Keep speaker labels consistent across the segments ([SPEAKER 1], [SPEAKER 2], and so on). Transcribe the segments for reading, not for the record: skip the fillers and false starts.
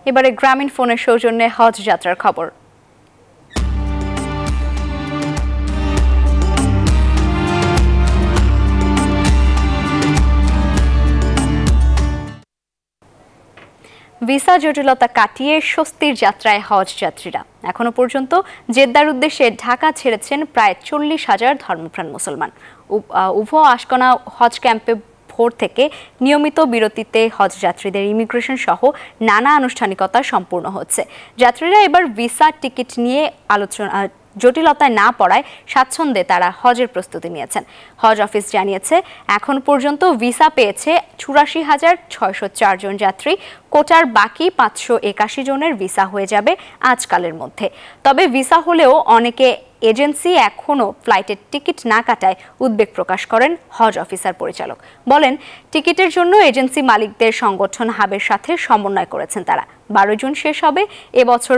[SPEAKER 1] এবারে গ্রামীণ ফোনের সৌজন্যে হজ যাত্রার খবর। ভিসা জটিলতা কাটিয়ে স্বস্তির যাত্রায় হজ যাত্রীরা। এখনো পর্যন্ত জেদ্দার উদ্দেশ্যে ঢাকা ছেড়েছেন প্রায় 40,000 ধর্মপ্রাণ মুসলমান। উভয় আশকোনা হজ ক্যাম্পে ভোর থেকে নিয়মিত বিরতিতে হজ যাত্রীদের ইমিগ্রেশন সহ নানা আনুষ্ঠানিকতা সম্পূর্ণ হচ্ছে। যাত্রীরা এবার ভিসা টিকিট নিয়ে জটিলতায় না পড়ায় স্বাচ্ছন্দ্যে তারা হজের প্রস্তুতি নিয়েছেন। হজ অফিস জানিয়েছে এখন পর্যন্ত ভিসা পেয়েছে 84,604 জন যাত্রী। কোটার বাকি 581 জনের ভিসা হয়ে যাবে আজকালের মধ্যে। তবে ভিসা হলেও অনেকে এজেন্সি এখনও ফ্লাইটের টিকিট না কাটায় উদ্বেগ প্রকাশ করেন হজ অফিসার পরিচালক। বলেন টিকিটের জন্য এজেন্সি মালিকদের সংগঠন হাবের সাথে সমন্বয় করেছেন তারা। 12 জুন শেষ হবে এবছর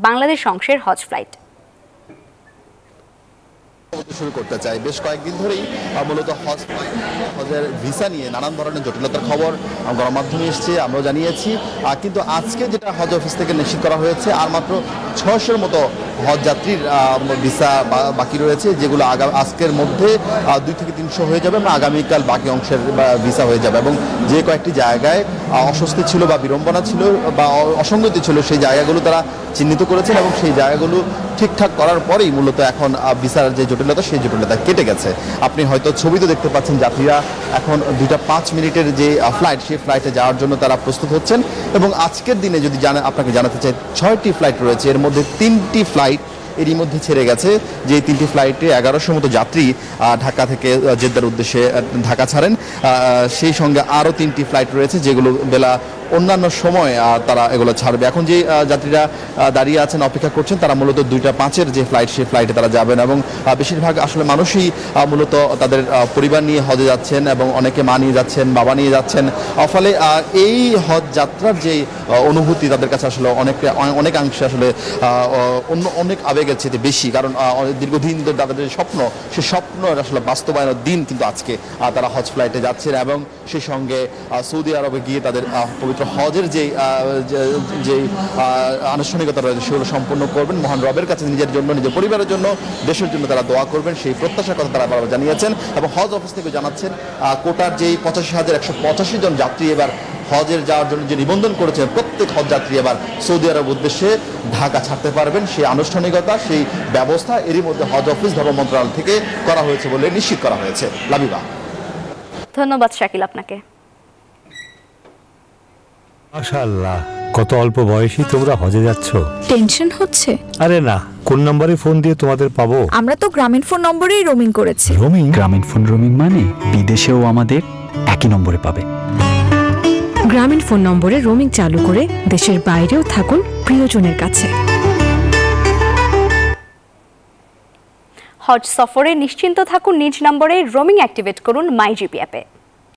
[SPEAKER 1] বাংলাদেশ অংশের হজ ফ্লাইট।
[SPEAKER 2] শুরু করতে চাই, বেশ কয়েকদিন ধরেই মূলত হজের ভিসা নিয়ে নানান ধরনের জটিলতার খবর গণমাধ্যমে এসছে, আমরাও জানিয়েছি। কিন্তু আজকে যেটা হজ অফিস থেকে নিশ্চিত করা হয়েছে আর মাত্র 600-র মতো হজ যাত্রীর ভিসা বাকি রয়েছে, যেগুলো আজকের মধ্যে 2 থেকে 300 হয়ে যাবে এবং আগামীকাল বাকি অংশের ভিসা হয়ে যাবে। এবং যে কয়েকটি জায়গায় অস্বস্তি ছিল বা বিড়ম্বনা ছিল বা অসঙ্গতি ছিল সেই জায়গাগুলো তারা চিহ্নিত করেছেন এবং সেই জায়গাগুলো ঠিকঠাক করার পরেই মূলত এখন ভিসার যে জটিলতা সেই জটিলতা কেটে গেছে। আপনি হয়তো ছবিতে দেখতে পাচ্ছেন যাত্রীরা এখন 2টা 5 মিনিটের যে ফ্লাইট সেই ফ্লাইটে যাওয়ার জন্য তারা প্রস্তুত হচ্ছেন। এবং আজকের দিনে যদি আপনাকে জানাতে চাই 6টি ফ্লাইট রয়েছে, এর মধ্যে 3টি ফ্লাইট এরই মধ্যে ছেড়ে গেছে। যে 3টি ফ্লাইটে 1100 মতো যাত্রী ঢাকা থেকে জেদ্দার উদ্দেশ্যে ঢাকা ছাড়েন। সেই সঙ্গে আরও 3টি ফ্লাইট রয়েছে যেগুলো বেলা অন্যান্য সময় তারা এগুলো ছাড়বে। এখন যে যাত্রীরা দাঁড়িয়ে আছেন অপেক্ষা করছেন তারা মূলত 2টা 5-এর যে ফ্লাইট সেই ফ্লাইটে তারা যাবেন এবং বেশিরভাগ আসলে মানুষই মূলত তাদের পরিবার নিয়ে হজে যাচ্ছেন এবং অনেকে মা নিয়ে যাচ্ছেন, বাবা নিয়ে যাচ্ছেন। ফলে এই হজ যাত্রার যে অনুভূতি তাদের কাছে আসলে অনেকাংশে আসলে অনেক আবেগের চেয়ে বেশি, কারণ দীর্ঘদিন ধরে তাদের যে স্বপ্ন সেই স্বপ্ন আসলে বাস্তবায়নের দিন কিন্তু আজকে তারা হজ ফ্লাইটে যাচ্ছেন এবং সেই সঙ্গে সৌদি আরবে গিয়ে তাদের পবিত্র হজের যে আনুষ্ঠানিকতা রয়েছে সেগুলো সম্পূর্ণ করবেন। মহান রবের কাছে নিজের জন্য, নিজের পরিবারের জন্য, দেশের জন্য তারা দোয়া করবেন, সেই প্রত্যাশার কথা তারা বারবার জানিয়েছেন। এবং হজ অফিস থেকে জানাচ্ছেন কোটার যেই 85,185 জন যাত্রী এবার হজের যাওয়ার জন্য যে নিবন্ধন করেছেন প্রত্যেক হজ যাত্রী এবার সৌদি আরব উদ্দেশ্যে ঢাকা ছাড়তে পারবেন। সেই আনুষ্ঠানিকতা, সেই ব্যবস্থা এরই মধ্যে হজ অফিস ধর্ম মন্ত্রণালয় থেকে করা হয়েছে বলে নিশ্চিত করা হয়েছে। লাবিবা,
[SPEAKER 1] ধন্যবাদ শাকিল আপনাকে।
[SPEAKER 3] মাশাআল্লাহ, কত অল্প বয়সী তোমরা হজে যাচ্ছ।
[SPEAKER 4] টেনশন হচ্ছে?
[SPEAKER 3] আরে না, কোন নম্বরে ফোন দিয়ে তোমাদের পাবো?
[SPEAKER 4] আমরা তো গ্রামীণ ফোন নম্বরেই রোমিং করেছি।
[SPEAKER 3] রোমিং?
[SPEAKER 5] গ্রামীণ ফোন রোমিং মানে বিদেশেও আমাদের একই নম্বরে পাবে।
[SPEAKER 6] গ্রামীণ ফোন নম্বরে রোমিং চালু করে দেশের বাইরেও থাকুন প্রিয়জনের কাছে।
[SPEAKER 1] হজ সফরে নিশ্চিন্ত থাকুন নিজ নম্বরে রোমিং অ্যাক্টিভেট করুন মাইজিপি অ্যাপে।